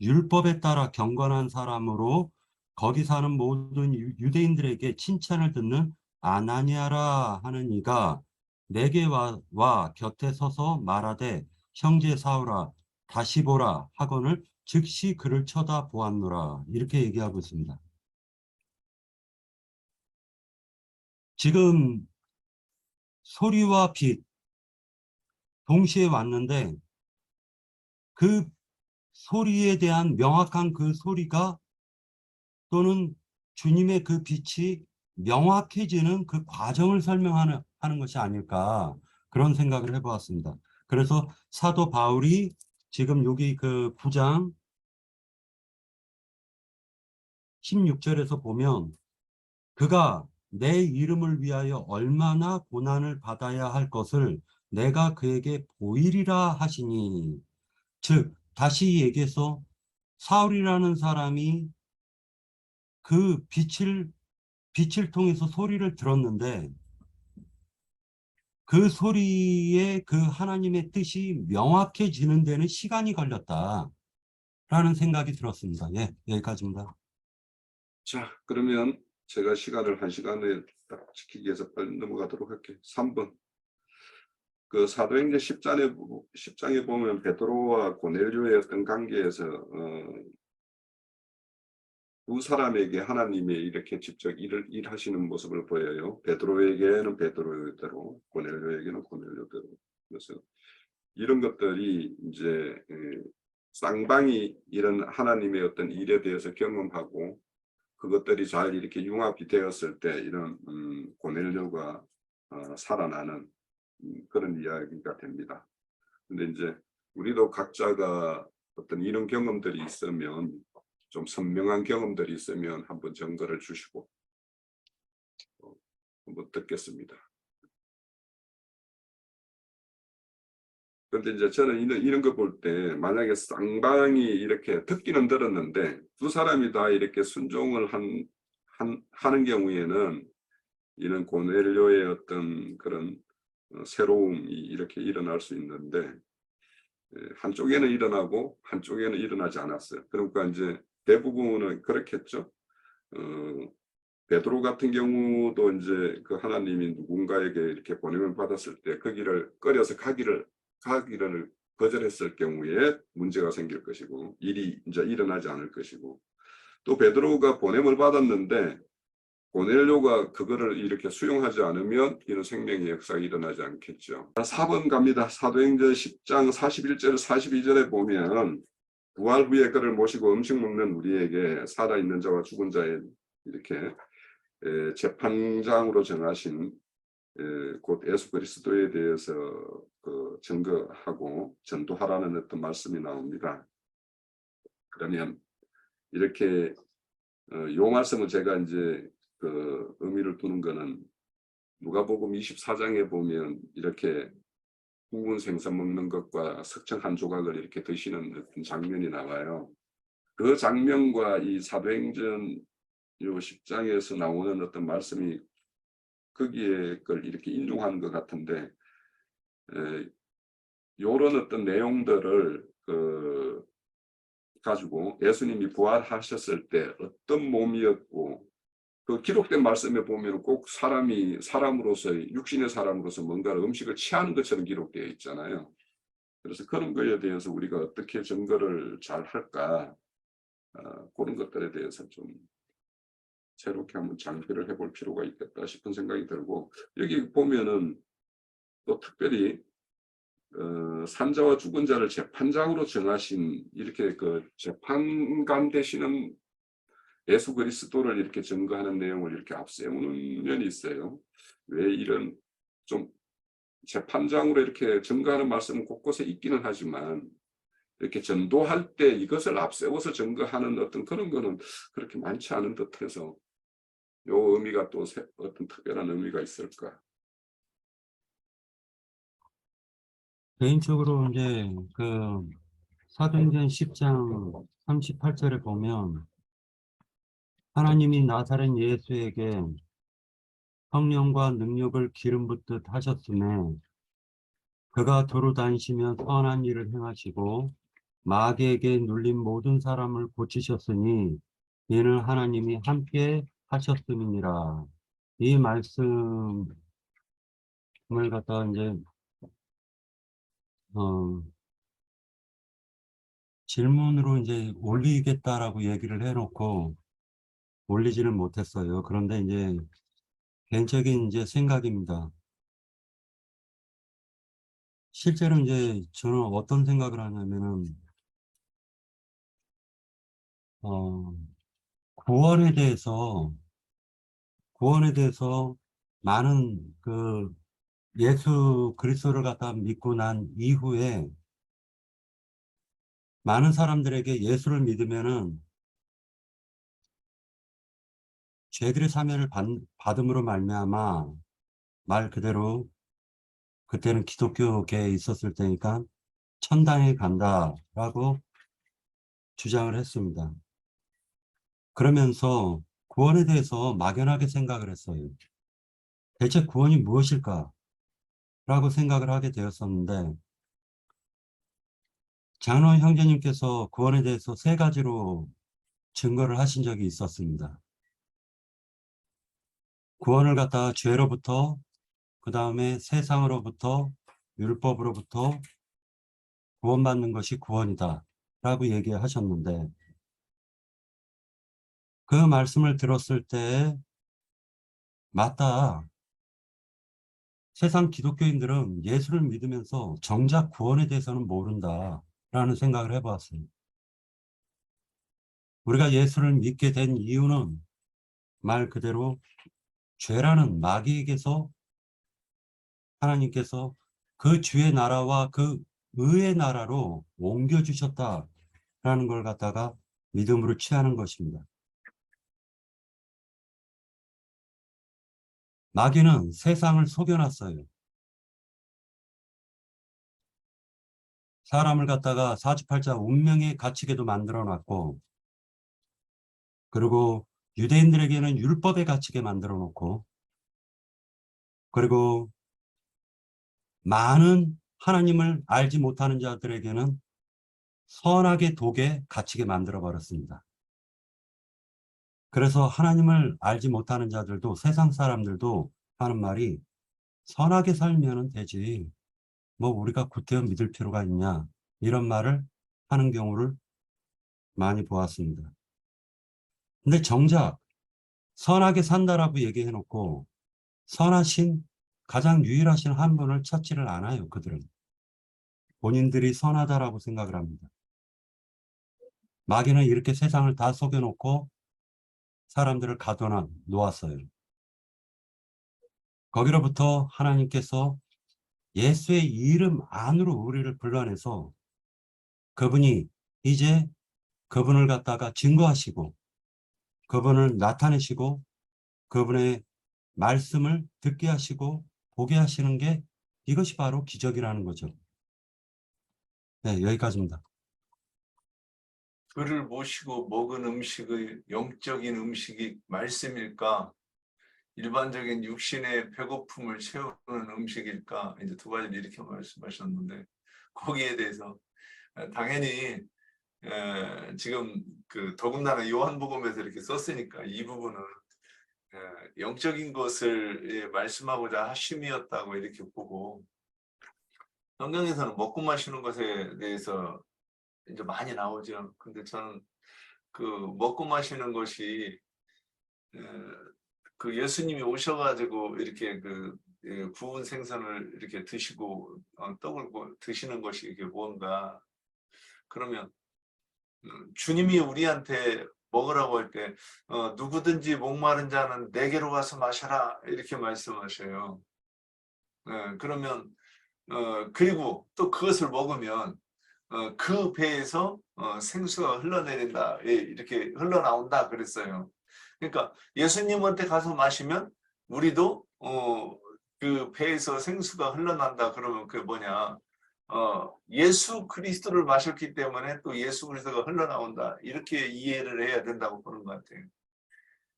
율법에 따라 경건한 사람으로 거기 사는 모든 유대인들에게 칭찬을 듣는 아나니아라 하는 이가 내게 와 곁에 서서 말하되 형제 사울아 다시 보라 하거늘 즉시 그를 쳐다보았노라. 이렇게 얘기하고 있습니다. 지금 소리와 빛 동시에 왔는데 그 소리에 대한 명확한 그 소리가 또는 주님의 그 빛이 명확해지는 그 과정을 설명하는 것이 아닐까 그런 생각을 해보았습니다. 그래서 사도 바울이 지금 여기 그 9장 16절에서 보면 그가 내 이름을 위하여 얼마나 고난을 받아야 할 것을 내가 그에게 보이리라 하시니, 즉 다시 얘기해서 사울이라는 사람이 그 빛을 통해서 소리를 들었는데 그 소리에 그 하나님의 뜻이 명확해지는 데는 시간이 걸렸다라는 생각이 들었습니다. 예, 여기까지입니다. 자, 그러면 제가 시간을 1시간에 딱 지키기 위해서 빨리 넘어가도록 할게요. 3번. 그 사도행전 10장에 보면 베드로와 고넬료의 어떤 관계에서 두 사람에게 하나님이 이렇게 직접 일하시는 모습을 보여요. 베드로에게는 베드로대로, 고넬료에게는 고넬료대로. 그래서 이런 것들이 이제 쌍방이 이런 하나님의 어떤 일에 대해서 경험하고 그것들이 잘 이렇게 융합이 되었을 때 이런 고넬료가 살아나는 그런 이야기가 됩니다. 근데 이제 우리도 각자가 어떤 이런 경험들이 있으면 좀 선명한 경험들이 있으면 한번 증거를 주시고 한번 듣겠습니다. 그런데 이제 저는 이런 거 볼 때 만약에 쌍방이 이렇게 듣기는 들었는데 두 사람이 다 이렇게 순종을 하는 경우에는 이런 고넬료의 어떤 그런 새로움이 이렇게 일어날 수 있는데 한쪽에는 일어나고 한쪽에는 일어나지 않았어요. 그러니까 이제 대부분은 그렇겠죠. 베드로 같은 경우도 이제 그 하나님이 누군가에게 이렇게 보냄을 받았을 때 그 길을 꺼려서 가기를 거절했을 경우에 문제가 생길 것이고 일이 이제 일어나지 않을 것이고 또 베드로가 보냄을 받았는데 고넬료가 그거를 이렇게 수용하지 않으면 이런 생명의 역사가 일어나지 않겠죠. 4번 갑니다. 사도행전 10장 41절 42절에 보면 부활 후에 그를 모시고 음식 먹는 우리에게 살아있는 자와 죽은 자의 이렇게 재판장으로 정하신 곧 예수 그리스도에 대해서 그 증거하고 전도하라는 어떤 말씀이 나옵니다. 그러면 이렇게 요 말씀은 제가 이제 그 의미를 두는 거는 누가복음 24장에 보면 이렇게 구운 생선 먹는 것과 석청 한 조각을 이렇게 드시는 어떤 장면이 나와요. 그 장면과 이 사도행전 요 10장에서 나오는 어떤 말씀이 거기에 걸 이렇게 인용하는 것 같은데 요런 어떤 내용들을 가지고 예수님이 부활하셨을 때 어떤 몸이었고 그 기록된 말씀에 보면 꼭 사람으로서 육신의 사람으로서 뭔가 음식을 취하는 것처럼 기록되어 있잖아요. 그래서 그런 거에 대해서 우리가 어떻게 증거를 잘 할까 그런 것들에 대해서 좀 새롭게 한번 장비를 해볼 필요가 있겠다 싶은 생각이 들고 여기 보면은 또 특별히 산자와 죽은 자를 재판장으로 정하신 이렇게 그 재판관 되시는 예수 그리스도를 이렇게 증거하는 내용을 이렇게 앞세우는 면이 있어요. 왜 이런 좀 재판장으로 이렇게 증거하는 말씀은 곳곳에 있기는 하지만 이렇게 전도할 때 이것을 앞세워서 증거하는 어떤 그런 거는 그렇게 많지 않은 듯해서 요 의미가 또 어떤 특별한 의미가 있을까 개인적으로 이제 그 사도행전 10장 38절에 보면 하나님이 나사렛 예수에게 성령과 능력을 기름 붓듯 하셨음에 그가 도로 다니시며 선한 일을 행하시고 마귀에게 눌린 모든 사람을 고치셨으니 이는 하나님이 함께 하셨음이니라. 이 말씀을 갖다가 이제 질문으로 이제 올리겠다라고 얘기를 해놓고 올리지는 못했어요. 그런데 이제 개인적인 이제 생각입니다. 실제로 이제 저는 어떤 생각을 하냐면은 구원에 대해서 많은 그 예수 그리스도를 갖다 믿고 난 이후에 많은 사람들에게 예수를 믿으면은 죄들의 사면을 받음으로 말미암아 말 그대로 그때는 기독교계에 있었을 때니까 천당에 간다라고 주장을 했습니다. 그러면서 구원에 대해서 막연하게 생각을 했어요. 대체 구원이 무엇일까? 라고 생각을 하게 되었었는데 장로 형제님께서 구원에 대해서 세 가지로 증거를 하신 적이 있었습니다. 구원을 갖다가 죄로부터, 그 다음에 세상으로부터, 율법으로부터 구원받는 것이 구원이다 라고 얘기하셨는데 그 말씀을 들었을 때 맞다. 세상 기독교인들은 예수를 믿으면서 정작 구원에 대해서는 모른다 라는 생각을 해보았어요. 우리가 예수를 믿게 된 이유는 말 그대로 죄라는 마귀에게서 하나님께서 그 주의 나라와 그 의의 나라로 옮겨주셨다라는 걸 갖다가 믿음으로 취하는 것입니다. 마귀는 세상을 속여놨어요. 사람을 갖다가 사주팔자 운명의 갇히게도 만들어놨고 그리고 유대인들에게는 율법에 갇히게 만들어놓고 그리고 많은 하나님을 알지 못하는 자들에게는 선악의 독에 갇히게 만들어 버렸습니다. 그래서 하나님을 알지 못하는 자들도 세상 사람들도 하는 말이 선하게 살면 되지 뭐 우리가 구태여 믿을 필요가 있냐 이런 말을 하는 경우를 많이 보았습니다. 근데 정작 선하게 산다라고 얘기해 놓고 선하신 가장 유일하신 한 분을 찾지를 않아요. 그들은 본인들이 선하다라고 생각을 합니다. 마귀는 이렇게 세상을 다 속여놓고 사람들을 가둬 놓았어요. 거기로부터 하나님께서 예수의 이름 안으로 우리를 불러내서 그분이 이제 그분을 갖다가 증거하시고 그분을 나타내시고 그분의 말씀을 듣게 하시고 보게 하시는 게 이것이 바로 기적이라는 거죠. 네, 여기까지입니다. 그를 모시고 먹은 음식의 영적인 음식이 말씀일까? 일반적인 육신의 배고픔을 채우는 음식일까? 이제 두 가지를 이렇게 말씀하셨는데 거기에 대해서 당연히 지금 그 더군다나 요한복음에서 이렇게 썼으니까 이 부분은 영적인 것을 말씀하고자 하심이었다고 이렇게 보고 성경에서는 먹고 마시는 것에 대해서 이제 많이 나오죠. 근데 저는 그 먹고 마시는 것이 그 예수님이 오셔가지고 이렇게 그 구운 생선을 이렇게 드시고 떡을 드시는 것이 이게 뭔가 그러면 주님이 우리한테 먹으라고 할 때 누구든지 목마른 자는 내게로 가서 마셔라 이렇게 말씀하셔요. 그러면 그리고 또 그것을 먹으면 그 배에서 생수가 흘러내린다 이렇게 흘러나온다 그랬어요. 그러니까 예수님한테 가서 마시면 우리도 그 배에서 생수가 흘러난다 그러면 그게 뭐냐 예수 그리스도를 마셨기 때문에 또 예수 그리스도가 흘러나온다. 이렇게 이해를 해야 된다고 보는 것 같아요.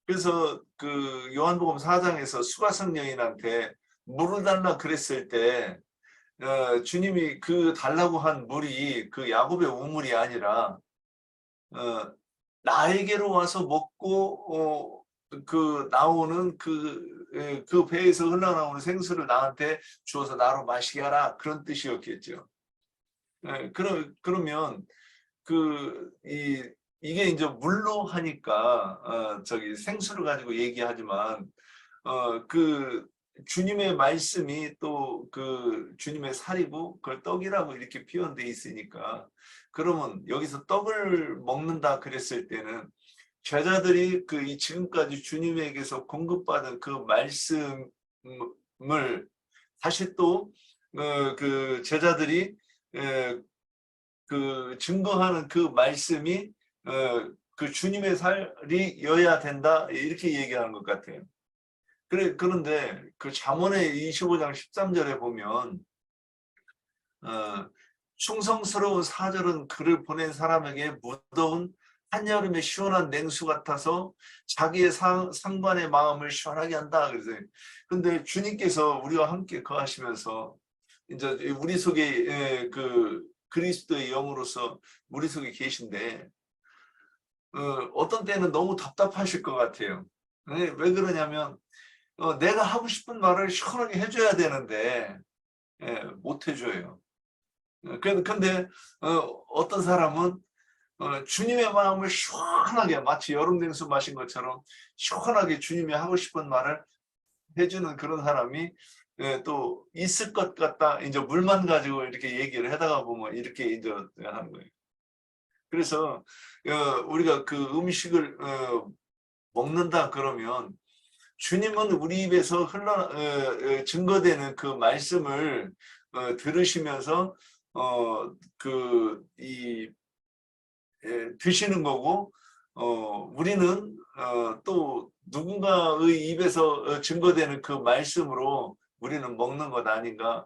그래서 그 요한복음 4장에서 수가성 여인한테 물을 달라 그랬을 때 주님이 그 달라고 한 물이 그 야곱의 우물이 아니라 나에게로 와서 먹고 그 나오는 그 배에서 흘러나오는 생수를 나한테 주어서 나로 마시게 하라, 그런 뜻이었겠죠. 그러면 이게 이제 물로 하니까 저기 생수를 가지고 얘기하지만 그 주님의 말씀이 또 그 주님의 살이고 그걸 떡이라고 이렇게 표현돼 있으니까, 그러면 여기서 떡을 먹는다 그랬을 때는 제자들이 이 지금까지 주님에게서 공급받은 그 말씀을 다시 또 그 제자들이 그 증거하는 그 말씀이 그 주님의 살이여야 된다, 이렇게 얘기하는 것 같아요. 그런데 그 잠언의 25장 13절에 보면 충성스러운 사절은 그를 보낸 사람에게 무더운 한여름의 시원한 냉수 같아서 자기의 상관의 마음을 시원하게 한다. 그래서 근데 주님께서 우리와 함께 거하시면서 이제 우리 속에 그 그리스도의 영으로서 우리 속에 계신데 어떤 때는 너무 답답하실 것 같아요. 왜 그러냐면 내가 하고 싶은 말을 시원하게 해줘야 되는데 못 해줘요. 근데 어떤 사람은 주님의 마음을 시원하게, 마치 여름 냉수 마신 것처럼 시원하게 주님이 하고 싶은 말을 해주는 그런 사람이 또 있을 것 같다. 이제 물만 가지고 이렇게 얘기를 하다가 보면 이렇게 이제 하는 거예요. 그래서 우리가 그 음식을 먹는다 그러면 주님은 우리 입에서 증거되는 그 말씀을 들으시면서 드시는 거고, 우리는 또 누군가의 입에서 증거되는 그 말씀으로 우리는 먹는 것 아닌가,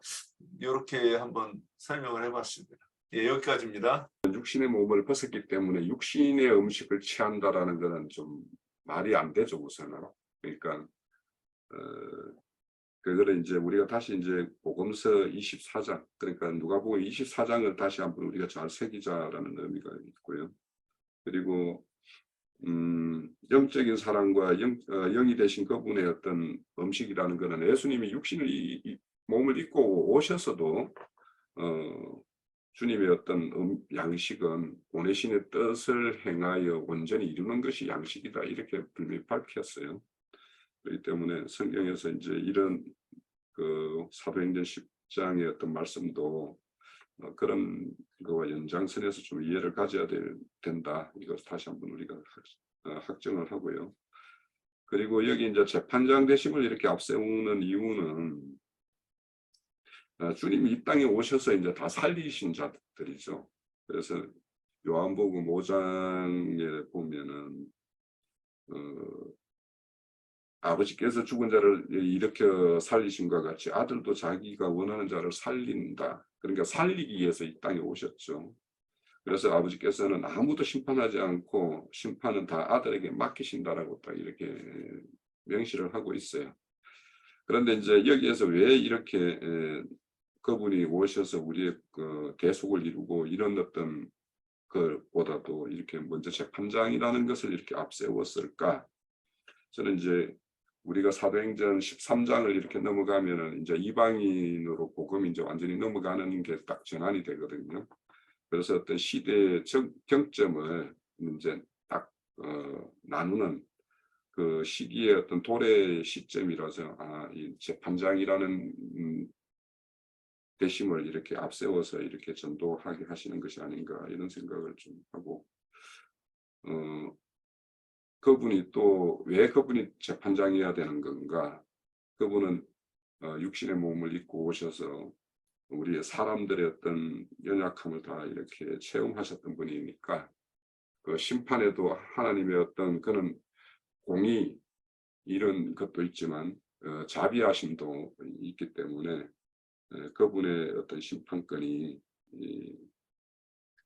이렇게 한번 설명을 해봤습니다. 예, 여기까지입니다. 육신의 몸을 벗었기 때문에 육신의 음식을 취한다라는 것은 좀 말이 안 되죠, 우선은. 그러니까 그거를 이제 우리가 다시 이제 복음서 24장, 그러니까 누가복음 24장을 다시 한번 우리가 잘 새기자라는 의미가 있고요. 그리고 영적인 사랑과 영이 되신 그분의 어떤 음식이라는 것은 예수님이 몸을 입고 오셔서도 주님의 어떤 양식은 보내신의 뜻을 행하여 온전히 이루는 것이 양식이다, 이렇게 분명히 밝혔어요. 그렇기 때문에 성경에서 이제 이런 그 사도행전 10장의 어떤 말씀도 그런 거와 연장선에서 좀 이해를 가져야 된다. 이것을 다시 한번 우리가 확정을 하고요. 그리고 여기 이제 재판장 되심을 이렇게 앞세우는 이유는 주님이 이 땅에 오셔서 이제 다 살리신 자들이죠. 그래서 요한복음 5장에 보면은 아버지께서 죽은 자를 일으켜 살리심과 같이 아들도 자기가 원하는 자를 살린다. 그러니까 살리기 위해서 이 땅에 오셨죠. 그래서 아버지께서는 아무도 심판하지 않고 심판은 다 아들에게 맡기신다라고 딱 이렇게 명시를 하고 있어요. 그런데 이제 여기에서 왜 이렇게 그분이 오셔서 우리의 그 대속을 이루고 이런 어떤 것보다도 이렇게 먼저 재판장이라는 것을 이렇게 앞세웠을까? 저는 이제 우리가 사도행전 13장을 이렇게 넘어가면은 이제 이방인으로 복음이 이제 완전히 넘어가는 게 딱 전환이 되거든요. 그래서 어떤 시대의 경점을 이제 딱 나누는 그 시기의 어떤 도래 시점이라서 이 재판장이라는 대심을 이렇게 앞세워서 이렇게 전도하게 하시는 것이 아닌가, 이런 생각을 좀 하고, 그분이 또 왜 그분이 재판장이어야 되는 건가? 그분은 육신의 몸을 입고 오셔서 우리의 사람들의 어떤 연약함을 다 이렇게 체험하셨던 분이니까 그 심판에도 하나님의 어떤 그는 공의 이런 것도 있지만 자비하심도 있기 때문에 그분의 어떤 심판권이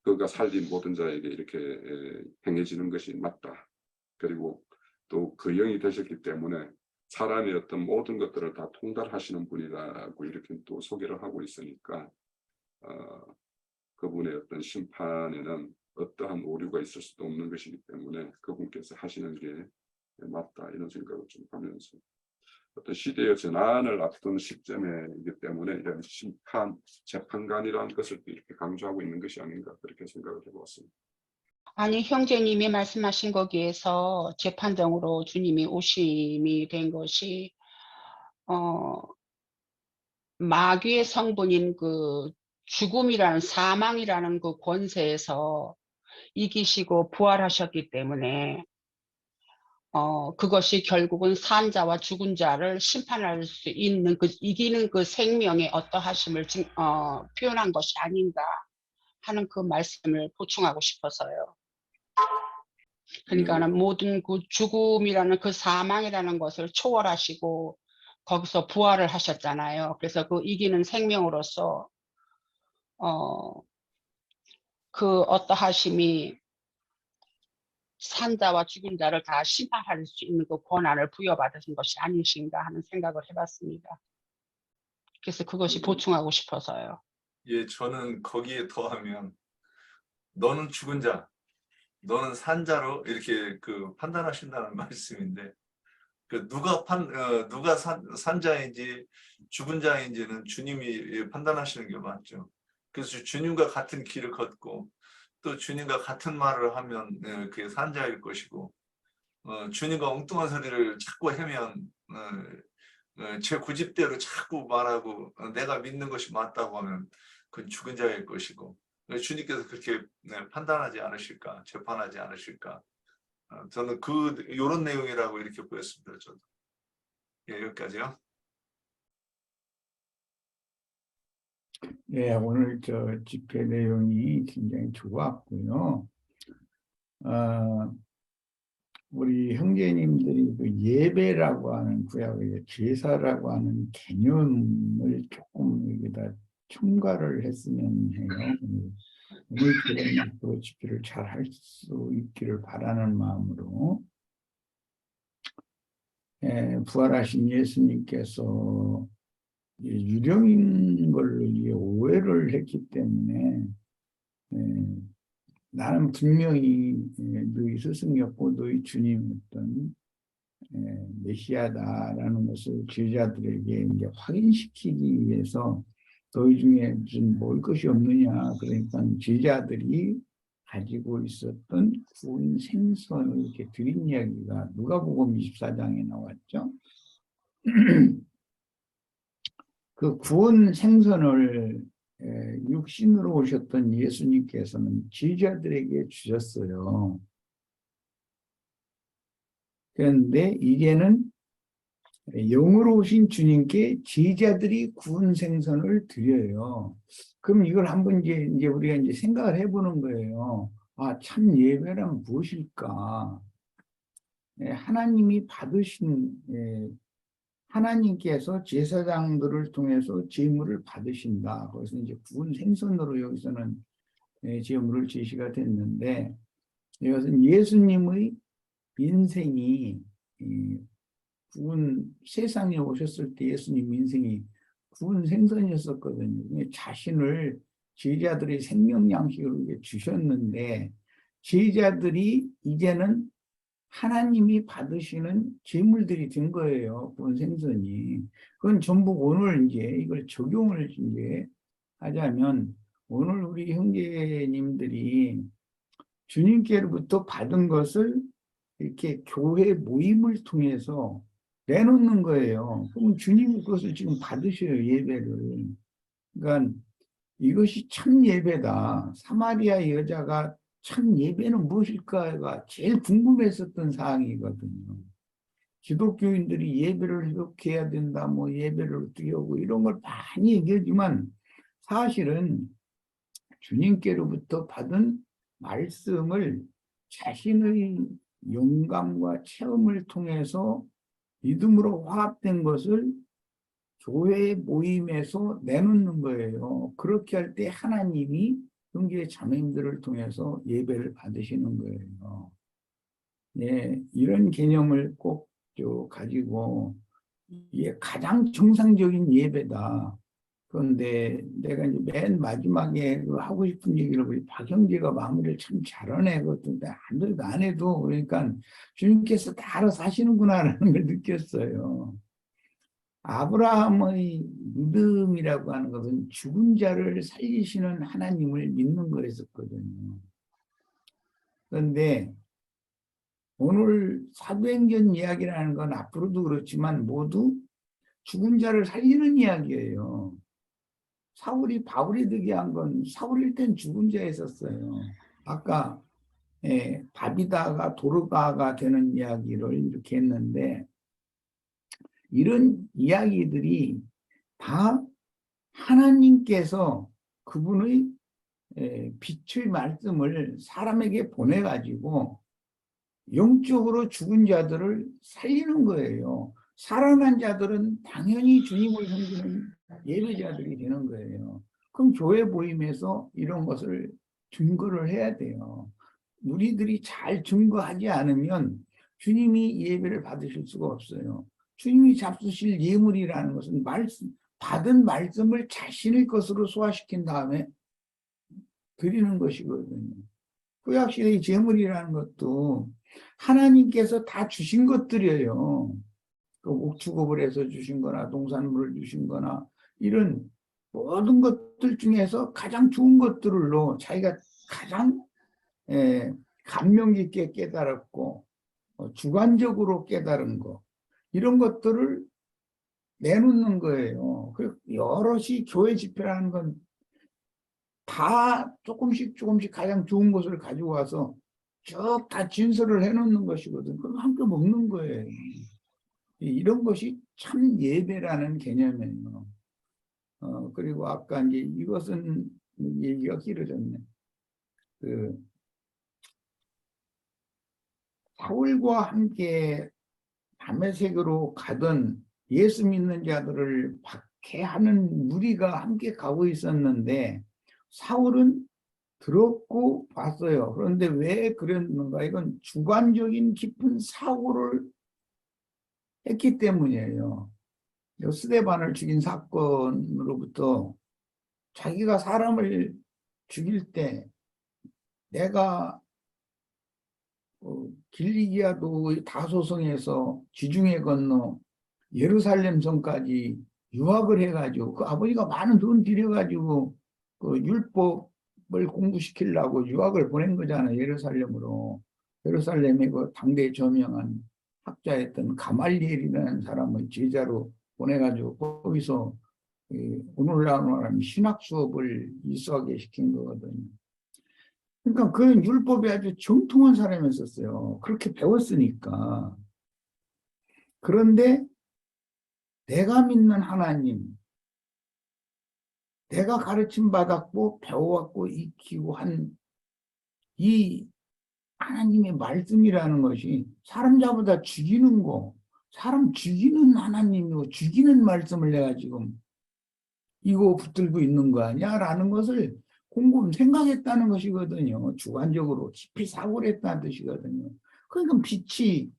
그가 살린 모든 자에게 이렇게 행해지는 것이 맞다. 그리고 또 그 영이 되셨기 때문에 사람의 어떤 모든 것들을 다 통달하시는 분이라고 이렇게 또 소개를 하고 있으니까 그분의 어떤 심판에는 어떠한 오류가 있을 수도 없는 것이기 때문에 그분께서 하시는 게 맞다 이런 생각을 좀 하면서 어떤 시대의 전환을 앞둔 시점이기 때문에 이런 심판, 재판관이라는 것을 이렇게 강조하고 있는 것이 아닌가 그렇게 생각을 해보았습니다. 아니, 형제님이 말씀하신 거기에서 재판정으로 주님이 오심이 된 것이 마귀의 성분인 그 죽음이라는 사망이라는 그 권세에서 이기시고 부활하셨기 때문에 그것이 결국은 산 자와 죽은 자를 심판할 수 있는 그 이기는 그 생명의 어떠하심을 표현한 것이 아닌가 하는 그 말씀을 보충하고 싶어서요. 그러니까는 모든 그 죽음이라는 그 사망이라는 것을 초월하시고 거기서 부활을 하셨잖아요. 그래서 그 이기는 생명으로서 그 어떠하심이 산자와 죽은 자를 다 심판할 수 있는 그 권한을 부여받으신 것이 아니신가 하는 생각을 해봤습니다. 그래서 그것이 보충하고 싶어서요. 예, 저는 거기에 더하면 너는 죽은 자, 너는 산 자로 이렇게 그 판단하신다는 말씀인데 그 누가 산 자인지 죽은 자인지는 주님이 판단하시는 게 맞죠. 그래서 주님과 같은 길을 걷고 또 주님과 같은 말을 하면 그게 산 자일 것이고 주님과 엉뚱한 소리를 자꾸 하면 제 고집대로 자꾸 말하고 내가 믿는 것이 맞다고 하면 그건 죽은 자일 것이고 주님께서 그렇게 판단하지 않으실까, 재판하지 않으실까. 저는 이런 내용이라고 이렇게 보였습니다. 저도. 예, 여기까지요. 예, 오늘 저 집회 내용이 굉장히 좋았고요. 우리 형제님들이 그 예배라고 하는 구약의 제사라고 하는 개념을 조금 여기다 첨가를 했으면 해요. 오늘처럼 또 집회를 잘 할 수 있기를 바라는 마음으로 부활하신 예수님께서 유령인 걸로 오해를 했기 때문에 나는 분명히 너희 스승이었고 너희 주님이었던 메시아다라는 것을 제자들에게 이제 확인시키기 위해서 너희 중에 무슨 먹을 것이 없느냐 그러니까 제자들이 가지고 있었던 구운 생선을 이렇게 드린 이야기가 누가복음 24장에 나왔죠. 그 구운 생선을 육신으로 오셨던 예수님께서는 제자들에게 주셨어요. 그런데 이제는 영으로 오신 주님께 제자들이 구운 생선을 드려요. 그럼 이걸 한번 이제 우리가 이제 생각을 해보는 거예요. 아, 참 예배란 무엇일까? 하나님이 받으신 하나님께서 제사장들을 통해서 제물을 받으신다. 그래서 이제 구운 생선으로 여기서는 제물을 제시가 됐는데 이것은 예수님의 인생이 구운 세상에 오셨을 때 예수님 인생이 구운 생선이었었거든요. 자신을 제자들의 생명 양식으로 주셨는데 제자들이 이제는 하나님이 받으시는 제물들이 된 거예요. 구운 생선이. 그건 전부 오늘 이제 이걸 적용을 이제 하자면 오늘 우리 형제님들이 주님께로부터 받은 것을 이렇게 교회 모임을 통해서 내놓는 거예요. 그럼 주님이 그것을 지금 받으셔요, 예배를. 그러니까 이것이 참 예배다. 사마리아 여자가 참 예배는 무엇일까가 제일 궁금했었던 사항이거든요. 기독교인들이 예배를 이렇게 해야 된다, 뭐 예배를 어떻게 하고 이런 걸 많이 얘기하지만 사실은 주님께로부터 받은 말씀을 자신의 영감과 체험을 통해서 믿음으로 화합된 것을 교회 모임에서 내놓는 거예요. 그렇게 할 때 하나님이 형제 자매님들을 통해서 예배를 받으시는 거예요. 네, 이런 개념을 꼭 가지고 이게 가장 정상적인 예배다. 그런데 내가 이제 맨 마지막에 하고 싶은 얘기를 우리 박형제가 마무리를 참 잘하네. 그것도 안 해도 그러니까 주님께서 다 알아서 하시는구나라는 걸 느꼈어요. 아브라함의 믿음이라고 하는 것은 죽은 자를 살리시는 하나님을 믿는 거였었거든요. 그런데 오늘 사도행전 이야기라는 건 앞으로도 그렇지만 모두 죽은 자를 살리는 이야기예요. 사울이 바울이 되게 한 건 사울일 땐 죽은 자였었어요. 아까 바비다가 도르가가 되는 이야기를 이렇게 했는데 이런 이야기들이 다 하나님께서 그분의 빛의 말씀을 사람에게 보내가지고 영적으로 죽은 자들을 살리는 거예요. 살아난 자들은 당연히 주님을 섬기는 예배자들이 되는 거예요. 그럼 교회 모임에서 이런 것을 증거를 해야 돼요. 우리들이 잘 증거하지 않으면 주님이 예배를 받으실 수가 없어요. 주님이 잡수실 예물이라는 것은 받은 말씀을 자신의 것으로 소화시킨 다음에 드리는 것이거든요. 구약시대의 제물이라는 것도 하나님께서 다 주신 것들이에요. 그 옥축업을 해서 주신 거나 농산물을 주신 거나 이런 모든 것들 중에서 가장 좋은 것들로 자기가 가장 감명 깊게 깨달았고 주관적으로 깨달은 거 이런 것들을 내놓는 거예요. 여럿이 교회 집회라는 건 다 조금씩 가장 좋은 것을 가지고 와서 쭉 다 진설을 해놓는 것이거든. 그럼 함께 먹는 거예요. 이런 것이 참 예배라는 개념이에요. 그리고 아까 이제 이것은 얘기가 길어졌네. 사울과 함께 다메섹으로 가던 예수 믿는 자들을 박해하는 무리가 함께 가고 있었는데 사울은 들었고 봤어요. 그런데 왜 그랬는가? 이건 주관적인 깊은 사고를 했기 때문이에요. 스데반을 죽인 사건으로부터 자기가 사람을 죽일 때 내가 길리기아도의 다소성에서 지중해 건너 예루살렘 성까지 유학을 해가지고 그 아버지가 많은 돈 들여가지고 그 율법을 공부시키려고 유학을 보낸 거잖아요. 예루살렘으로. 예루살렘에 그 당대 저명한 학자였던 가말리엘이라는 사람을 제자로 보내가지고 거기서 오늘날 말하면 신학 수업을 이수하게 시킨 거거든요. 그러니까 그는 율법에 아주 정통한 사람이었어요. 그렇게 배웠으니까. 그런데 내가 믿는 하나님, 내가 가르침 받았고 배워왔고 익히고 한 이 하나님의 말씀이라는 것이 사람 잡아다 죽이는 거, 사람 죽이는 하나님이고 죽이는 말씀을 내가 지금 이거 붙들고 있는 거 아니야라는 것을 곰곰 생각했다는 것이거든요. 주관적으로 깊이 사고를 했다는 뜻이거든요. 그러니까 빛이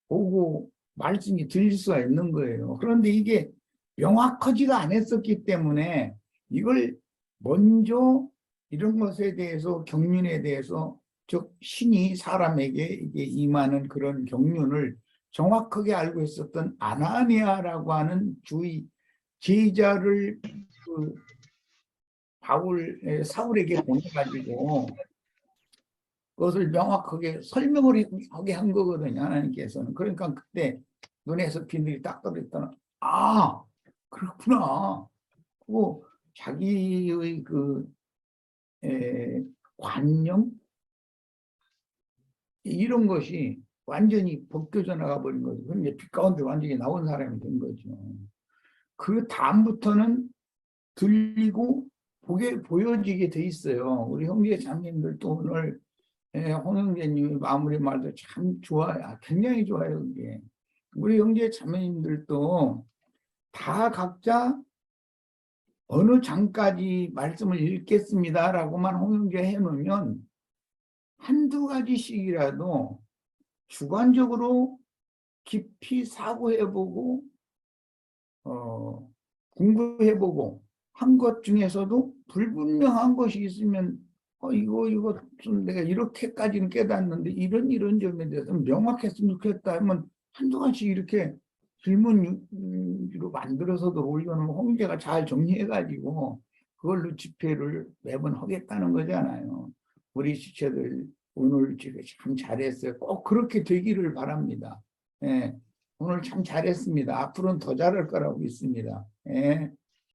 오고 말씀이 들릴 수가 있는 거예요. 그런데 이게 명확하지가 않았었기 때문에 이걸 먼저 이런 것에 대해서 경륜에 대해서 즉 신이 사람에게 이게 임하는 그런 경륜을 정확하게 알고 있었던 아나니아라고 하는 주의 제자를 사울에게 보내가지고 그것을 명확하게 설명을 하게 한 거거든요. 하나님께서는. 그러니까 그때 눈에서 비늘이 딱 떨어졌다는 아 그렇구나. 그리고 자기의 관념 이런 것이 완전히 벗겨져 나가 버린 거죠. 그럼 이제 빛 가운데 완전히 나온 사람이 된 거죠. 그 다음부터는 들리고 보여지게 돼 있어요. 우리 형제 자매님들도 오늘 홍 형제님의 마무리 말도 참 좋아요. 굉장히 좋아요. 그게. 우리 형제 자매님들도 다 각자 어느 장까지 말씀을 읽겠습니다라고만 홍영재 해놓으면 한두 가지씩이라도 주관적으로 깊이 사고해보고 공부해보고 한 것 중에서도 불분명한 것이 있으면 이거 좀 내가 이렇게까지는 깨닫는데 이런 점에 대해서 명확했으면 좋겠다 하면 한두 가지 이렇게 질문으로 만들어서도 올려놓으면 홍재가 잘 정리해가지고 그걸로 집회를 매번 하겠다는 거잖아요. 우리 지체들 오늘 참 잘했어요. 꼭 그렇게 되기를 바랍니다. 예, 오늘 참 잘했습니다. 앞으로는 더 잘할 거라고 믿습니다. 예.